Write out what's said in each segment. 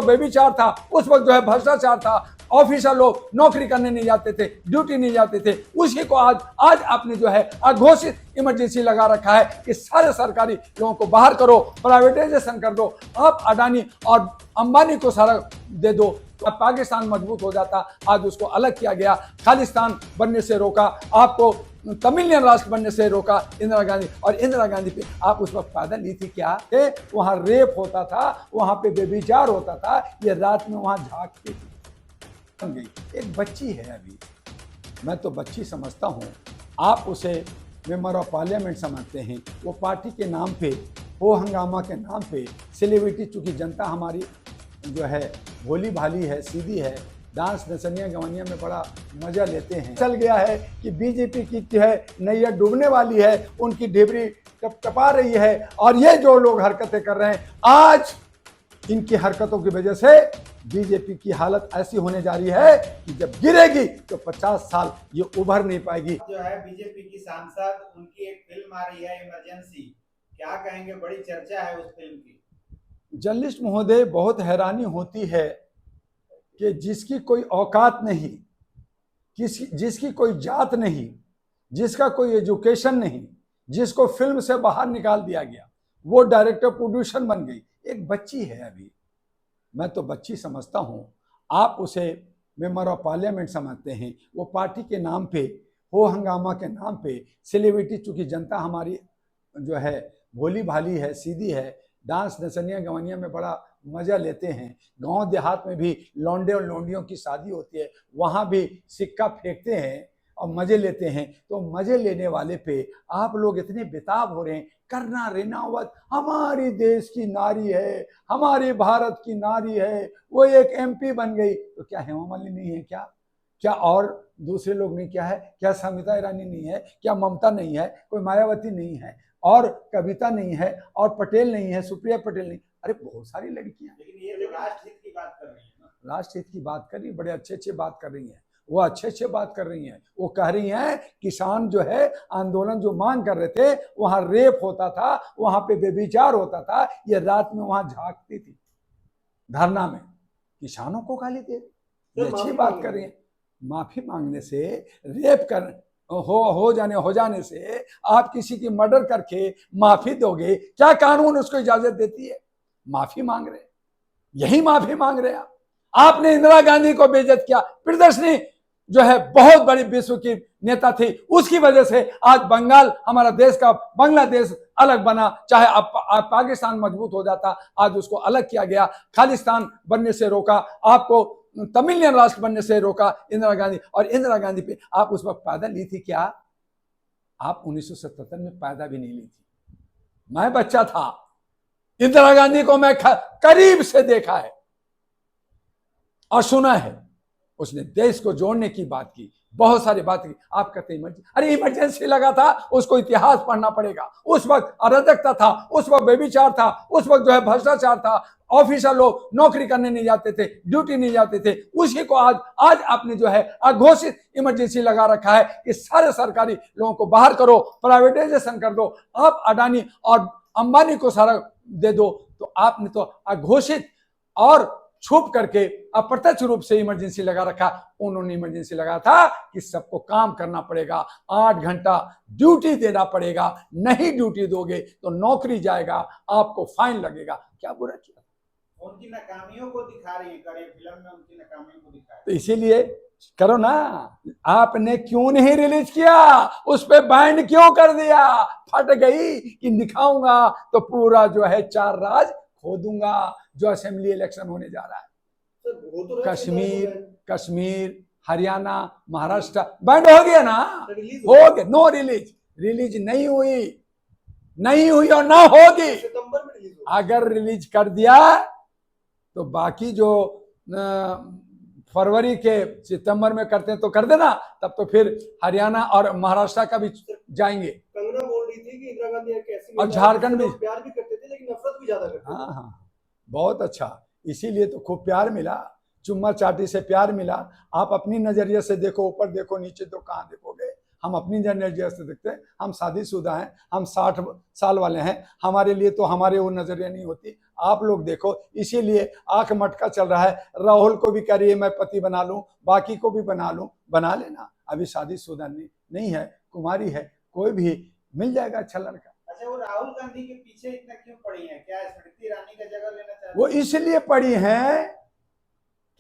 बेबीचार था, उस वक्त जो है भ्रष्टाचार था, ऑफिसर लोग नौकरी करने नहीं जाते थे, ड्यूटी नहीं जाते थे, उसी को आज आपने जो है अघोषित इमरजेंसी लगा रखा है कि सारे सरकारी लोगों को बाहर करो, प्राइवेटाइजेशन कर दो, आप अडानी और अंबानी को सारा दे दो। अब पाकिस्तान मजबूत हो जाता, आज उसको अलग किया गया, खालिस्तान बनने से रोका, आपको तमिलियन राष्ट्र बनने से रोका इंदिरा गांधी। और इंदिरा गांधी पे आप उस वक्त पैदल ली थी क्या? वहां रेप होता था, वहां पे बेविचार होता था, ये रात में वहां झांकती थी। एक बच्ची है अभी, मैं तो बच्ची समझता हूँ, आप उसे मेंबर ऑफ पार्लियामेंट समझते हैं। वो पार्टी के नाम पे, वो हंगामा के नाम पे सेलिब्रिटी, चूंकि जनता हमारी जो है भोली भाली है, सीधी है, डांस नचनिया गवनिया में बड़ा मजा लेते हैं। चल गया है कि बीजेपी की जो है नैया डूबने वाली है, उनकी ढेबरी टपा रही है, और ये जो लोग हरकतें कर रहे हैं, आज इनकी हरकतों की वजह से बीजेपी की हालत ऐसी होने जा रही है कि जब गिरेगी तो 50 साल ये उभर नहीं पाएगी। जो है बीजेपी की सांसद, उनकी एक फिल्म आ रही है इमरजेंसी, क्या कहेंगे? बड़ी चर्चा है उस फिल्म की। जर्नलिस्ट महोदय, बहुत हैरानी होती है कि जिसकी कोई औकात नहीं, जिसकी कोई जात नहीं, जिसका कोई एजुकेशन नहीं, जिसको फिल्म से बाहर निकाल दिया गया, वो डायरेक्टर प्रोड्यूसर बन गई। एक बच्ची है अभी, मैं तो बच्ची समझता हूँ, आप उसे मेंबर ऑफ पार्लियामेंट समझते हैं। वो पार्टी के नाम पे, हो हंगामा के नाम पे सेलिब्रिटी, चूंकि जनता हमारी जो है भोली भाली है, सीधी है, डांस नचनिया गवनिया में बड़ा मजा लेते हैं। गांव देहात में भी लौंडे और लौंडियों की शादी होती है, वहां भी सिक्का फेंकते हैं और मजे लेते हैं। तो मजे लेने वाले पे आप लोग इतने बेताब हो रहे हैं। करना रेनावत हमारी देश की नारी है, हमारी भारत की नारी है, वो एक एमपी बन गई, तो क्या हेमा मालिनी नहीं है? क्या और दूसरे लोग नहीं? क्या है? क्या स्मिता ईरानी नहीं है? क्या ममता नहीं है? कोई मायावती नहीं है? और कविता नहीं है? और पटेल नहीं है? सुप्रिया पटेल नहीं? अरे बहुत सारी लड़कियां। लेकिन ये तो राष्ट्रहित की बात कर रही है ना। राष्ट्रहित की बात कर रही, बड़े अच्छे बात कर रही हैं, वो अच्छे बात कर रही हैं। वो कह रही हैं किसान जो है आंदोलन जो मांग कर रहे थे, वहां रेप होता था, वहां पे बेविचार होता था, ये रात में वहां झांकती थी धरना में, किसानों को गाली दे रही, अच्छी बात कर रही है। माफी मांगने से, रेप कर हो जाने से आप किसी की मर्डर करके माफी दोगे? क्या कानून उसको इजाजत देती है? माफी मांग रहे, यही माफी मांग रहे हैं। आपने इंदिरा गांधी को बेइज्जत किया। प्रियदर्शनी जो है बहुत बड़ी विश्व की नेता थी, उसकी वजह से आज बंगाल, हमारा देश का बांग्लादेश अलग बना। चाहे अब पाकिस्तान मजबूत हो जाता, आज उसको अलग किया गया, खालिस्तान बनने से रोका, आपको तमिलियन राष्ट्र बनने से रोका इंदिरा गांधी। और इंदिरा गांधी पे आप उस वक्त पैदल ली थी क्या? आप 1977 में पैदा भी नहीं ली थी, मैं बच्चा था। इंदिरा गांधी को मैं करीब से देखा है और सुना है। उसने देश को जोड़ने की बात की, बहुत सारी बात की। आप कहते इमरजेंसी, अरे इमरजेंसी लगा था, उसको इतिहास पढ़ना पड़ेगा। उस वक्त अराजकता था, उस वक्त बेविचार था, उस वक्त जो है भ्रष्टाचार था, ऑफिसर लोग नौकरी करने नहीं जाते थे, ड्यूटी नहीं जाते थे, उसी को आज आपने जो है अघोषित इमरजेंसी लगा रखा है कि सारे सरकारी लोगों को बाहर करो, प्राइवेटाइजेशन कर दो, आप अडानी और अंबानी को सारा दे दो। तो आपने तो अघोषित और छुप करके अप्रत्यक्ष रूप से इमरजेंसी लगा रखा। उन्होंने इमरजेंसी लगाया था कि सबको काम करना पड़ेगा, 8 घंटा ड्यूटी देना पड़ेगा, नहीं ड्यूटी दोगे तो नौकरी जाएगा, आपको फाइन लगेगा। क्या बुरा किया? उनकी नाकामियों को दिखा रही है, करे फिल्म में उनकी नाकामियों को दिखा रही है। तो इसीलिए करो ना। आपने क्यों नहीं रिलीज किया? उस पर बैन क्यों कर दिया? फट गई कि दिखाऊंगा तो पूरा जो है 4 राज खो दूंगा। जो असेंबली इलेक्शन होने जा रहा है, कश्मीर, हरियाणा, महाराष्ट्र बैंड हो गया ना, हो गया। नो रिलीज नहीं हुई और ना होगी। सितंबर में रिलीज होगी। अगर रिलीज कर दिया तो बाकी जो फरवरी के सितंबर में करते हैं तो कर देना, तब तो फिर हरियाणा और महाराष्ट्र का भी जाएंगे। कंगना बोल रही थी कि इंदिरा गांधी कैसी, और झारखंड भी प्यार भी करते थे लेकिन नफरत भी ज्यादा करते थे। हाँ, बहुत अच्छा, इसीलिए तो खूब प्यार मिला, चुम्मा चाटी से प्यार मिला। आप अपनी नजरिए से देखो, ऊपर देखो नीचे तो कहाँ देखोगे? हम अपनी जनरेशन से देखते हैं, हम शादीशुदा हैं, हम 60 साल वाले हैं, हमारे लिए तो हमारे वो नजरिया नहीं होती। आप लोग देखो, इसीलिए आंख मटका चल रहा है। राहुल को भी कह रही है मैं पति बना लूं, बाकी को भी बना लूं, बना लेना। अभी शादीशुदा नहीं है, कुमारी है, कोई भी मिल जाएगा अच्छा लड़का। अच्छा, वो राहुल गांधी के पीछे इतना क्यों पड़ी हैं? क्या स्मृति ईरानी का जगह लेना चाहते वो इसलिए पड़ी हैं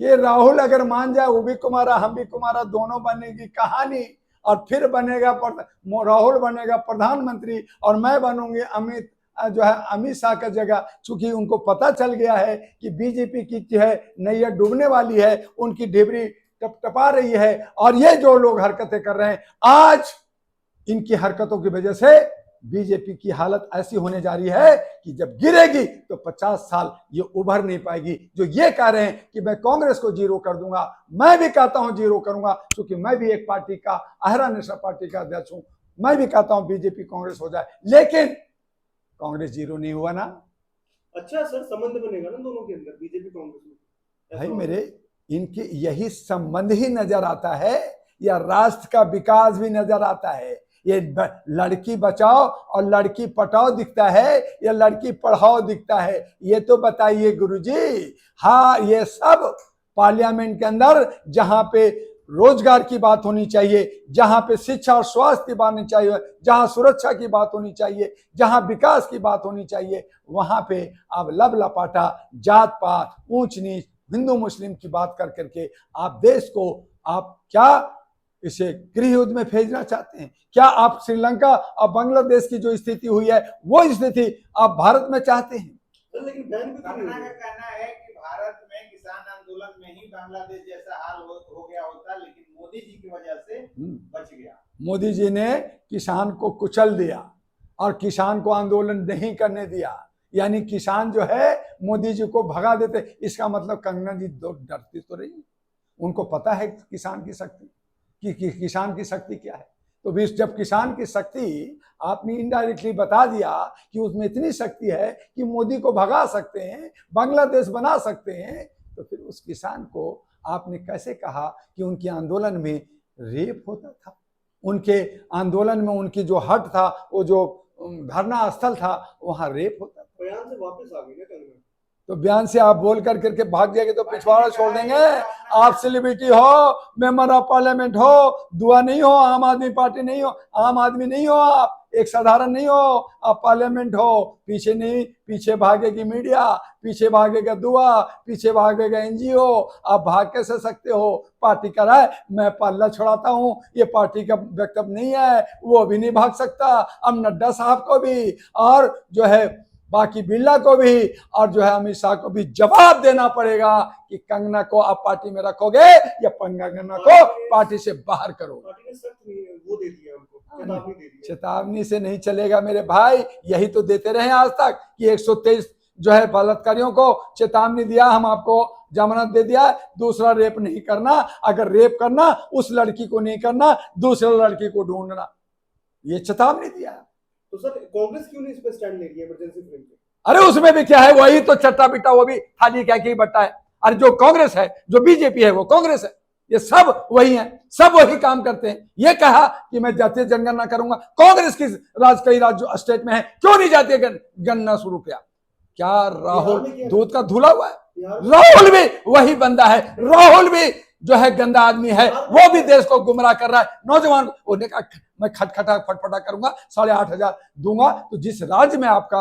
कि राहुल अगर मान जाए, वो भी कुमारा हम भी कुमारा, दोनों बनेगी कहानी, और फिर बनेगा राहुल बनेगा प्रधानमंत्री और मैं बनूंगी अमित शाह का जगह। चूंकि उनको पता चल गया है कि बीजेपी की जो है नैया डूबने वाली है, उनकी ढिबरी टपटपा रही है, और ये जो लोग हरकतें कर रहे हैं, आज इनकी हरकतों की वजह से बीजेपी की हालत ऐसी होने जा रही है कि जब गिरेगी तो 50 साल ये उभर नहीं पाएगी। जो ये कह रहे हैं कि मैं कांग्रेस को जीरो कर दूंगा, मैं भी कहता हूं जीरो करूंगा, क्योंकि मैं भी एक पार्टी का, अहरा नेशनल पार्टी का अध्यक्ष हूं। मैं भी कहता हूं बीजेपी कांग्रेस हो जाए, लेकिन कांग्रेस जीरो नहीं हुआ ना। अच्छा सर, संबंध बनेगा ना दोनों के अंदर, बीजेपी कांग्रेस में? भाई मेरे, इनके यही संबंध ही नजर आता है, या राष्ट्र का विकास भी नजर आता है। ये लड़की बचाओ और लड़की पटाओ दिखता है, या लड़की पढ़ाओ दिखता है? ये तो बताइए गुरुजी। हाँ, ये सब पार्लियामेंट के अंदर जहां पे रोजगार की बात होनी चाहिए, जहां पे शिक्षा और स्वास्थ्य की बात होनी चाहिए, जहां सुरक्षा की बात होनी चाहिए, जहां विकास की बात होनी चाहिए, वहां पे आप लब लपाटा, जात पात, ऊंच नीच, हिंदू मुस्लिम की बात कर करके आप देश को, आप क्या इसे गृह युद्ध में भेजना चाहते हैं? क्या आप श्रीलंका और बांग्लादेश की जो स्थिति हुई है, वो स्थिति आप भारत में चाहते हैं? लेकिन बैन भी कंगना का कहना है कि भारत में किसान आंदोलन में ही बांग्लादेश जैसा हाल हो गया होता, लेकिन मोदी जी की वजह से बच गया। मोदी जी ने किसान को कुचल दिया और किसान को आंदोलन नहीं करने दिया, यानी किसान जो है मोदी जी को भगा देते। इसका मतलब कंगना जी डरती तो रही, उनको पता है किसान की शक्ति कि किसान की शक्ति क्या है। तो भी जब किसान की शक्ति आपने इनडायरेक्टली बता दिया कि उसमें इतनी शक्ति है कि मोदी को भगा सकते हैं, बांग्लादेश बना सकते हैं, तो फिर उस किसान को आपने कैसे कहा कि उनके आंदोलन में रेप होता था? उनके आंदोलन में उनकी जो हट था, वो जो धरना स्थल था, वहां रेप होता था। बयान से वापस आ गई ना कंगना। तो बयान से आप बोल करके भाग जाएंगे तो पिछवाड़ा छोड़ देंगे। आप सेलिब्रिटी हो, मेंबर ऑफ पार्लियामेंट हो, दुआ नहीं हो, आम आदमी पार्टी नहीं हो, आम आदमी नहीं हो, आप एक साधारण नहीं हो, आप पार्लियामेंट हो। पीछे नहीं, पीछे भागेगी मीडिया, पीछे भागेगा दुआ, पीछे भागेगा एनजीओ। आप भाग कैसे सकते हो? पार्टी का रहा है, मैं पल्ला छुड़ाता हूं, ये पार्टी का वक्तव्य नहीं है, वो भी नहीं भाग सकता। अब नड्डा साहब को भी, और जो है बाकी बिरला को भी, और जो है अमित शाह को भी जवाब देना पड़ेगा कि कंगना को आप पार्टी में रखोगे या कंगना को पार्टी से बाहर करोगे। पार्टी ने सख्त वो दे दिया उनको, चेतावनी दे दी। चेतावनी से नहीं चलेगा मेरे भाई, यही तो देते रहे आज तक कि 123 जो है बलात्कारियों को चेतावनी दिया, हम आपको जमानत दे दिया, दूसरा रेप नहीं करना, अगर रेप करना उस लड़की को नहीं करना, दूसरे लड़की को ढूंढना, ये चेतावनी दिया। तो सर कांग्रेस क्यों नहीं इस पे स्टैंड ले रही है इमरजेंसी फ्रेम पे? अरे उसमें भी क्या है, वही तो चट्टा पिट्टा, वो भी थाली क्या की बट्टा है। अरे जो कांग्रेस है, जो बीजेपी है, वो कांग्रेस है, ये सब वही है, सब वही काम करते हैं। ये कहा कि मैं जातीय जनगणना करूंगा, कांग्रेस की कई राज्य स्टेट में है, क्यों नहीं जातीय गणना शुरू किया? क्या राहुल दूध का धुला हुआ है? राहुल भी वही बंदा है, राहुल भी जो है गंदा आदमी है, वो भी देश को गुमराह कर रहा है। नौजवान को उन्होंने कहा मैं खटखटा फटफटा करूंगा, 8,500 दूंगा। तो जिस राज्य में आपका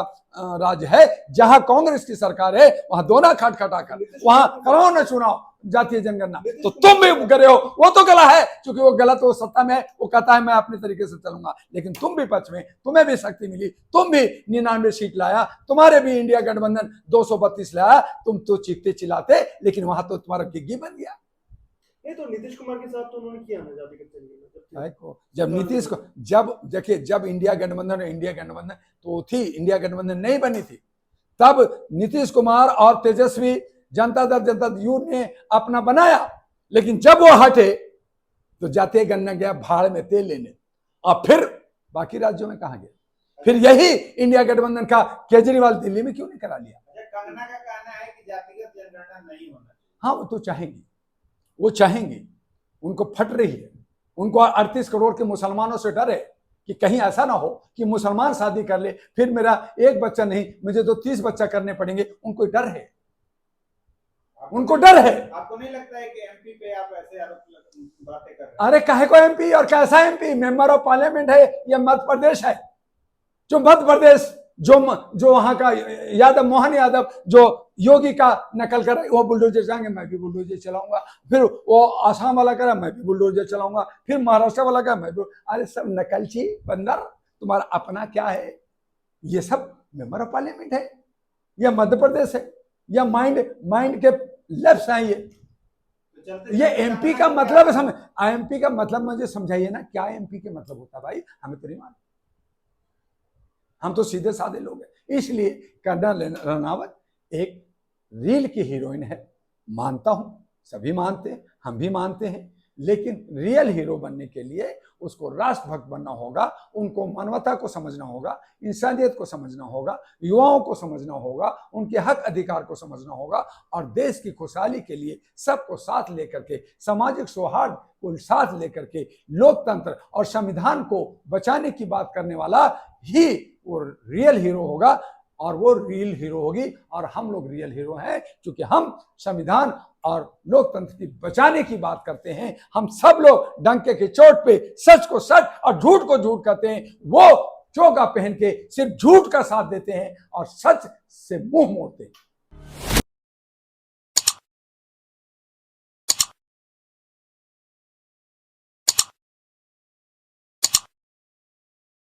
राज्य है, जहां कांग्रेस की सरकार है, वहां दोनों खटखटा कर, वहां कराओ ना चुनाव जातीय जनगणना। तो तुम भी करे हो, वो तो गलत है, क्योंकि वो गलत, वो सत्ता में है, वो कहता है मैं अपने तरीके से चलूंगा। लेकिन तुम भी पक्ष में, तुम्हें भी शक्ति मिली, तुम भी 99 सीट लाया, तुम्हारे भी इंडिया गठबंधन 232 लाया, तुम तो चीखते चिल्लाते, लेकिन वहां तो तुम्हारा गिग्गी बन गया। नहीं तो नीतीश कुमार के साथ तो उन्होंने किया ना जाति को, जब नीतीश को, जब देखिए, जब इंडिया गठबंधन तो थी, इंडिया गठबंधन नहीं बनी थी, तब नीतीश कुमार और तेजस्वी जनता दल यूथ ने अपना बनाया। लेकिन जब वो हटे तो जातीय गणना गया भाड़ में तेल लेने, और फिर बाकी राज्यों में कहा गया। फिर यही इंडिया गठबंधन का केजरीवाल दिल्ली में क्यों नहीं करा लिया? कंगना का कहना है कि जातिगत जनगणना नहीं होना। हाँ, वो तो चाहेंगी, वो चाहेंगी, उनको फट रही है, उनको 38 करोड़ के मुसलमानों से डर है कि कहीं ऐसा ना हो कि मुसलमान शादी कर ले, फिर मेरा एक बच्चा नहीं, मुझे तो 30 बच्चा करने पड़ेंगे। उनको डर है, उनको डर है। आपको नहीं लगता है कि एमपी पे आप ऐसे आरोप बातें कर रहे हैं? अरे काहे को एमपी, और कैसा एमपी? मेंबर ऑफ पार्लियामेंट है, यह मध्य प्रदेश है। जो मध्य प्रदेश, जो वहां का यादव, मोहन यादव जो योगी का नकल कर रहे, वो बुलडोजर चलाएंगे, मैं भी बुलडोजर चलाऊंगा। फिर वो आसाम वाला करा, मैं भी बुलडोजर चलाऊंगा। फिर महाराष्ट्र वाला करा, मैं भी। अरे सब नकलची बंदर, तुम्हारा अपना क्या है? ये सब मेंबर ऑफ पार्लियामेंट है, यह मध्य प्रदेश है, या माइंड के लेफ्ट हैं ये एमपी का मतलब समझ, एमपी का मतलब मुझे समझाइए ना, क्या एमपी के मतलब होता है भाई? हमें तो नहीं मालूम, हम तो सीधे साधे लोग हैं। इसलिए कर्नल रनावत एक रील की हीरोइन है, मानता हूं, सभी मानते हैं, हम भी मानते हैं। लेकिन रियल हीरो बनने के लिए उसको राष्ट्रभक्त बनना होगा, उनको मानवता को समझना होगा, इंसानियत को समझना होगा, युवाओं को समझना होगा, उनके हक अधिकार को समझना होगा, और देश की खुशहाली के लिए सबको साथ लेकर के, सामाजिक सौहार्द को साथ लेकर के, लोकतंत्र और संविधान को बचाने की बात करने वाला ही वो रियल हीरो होगा, और वो रियल हीरो होगी। और हम लोग रियल हीरो हैं, क्योंकि हम संविधान और लोकतंत्र की बचाने की बात करते हैं। हम सब लोग डंके की चोट पे सच को सच और झूठ को झूठ कहते हैं। वो चोगा पहन के सिर्फ झूठ का साथ देते हैं और सच से मुंह मोड़ते हैं।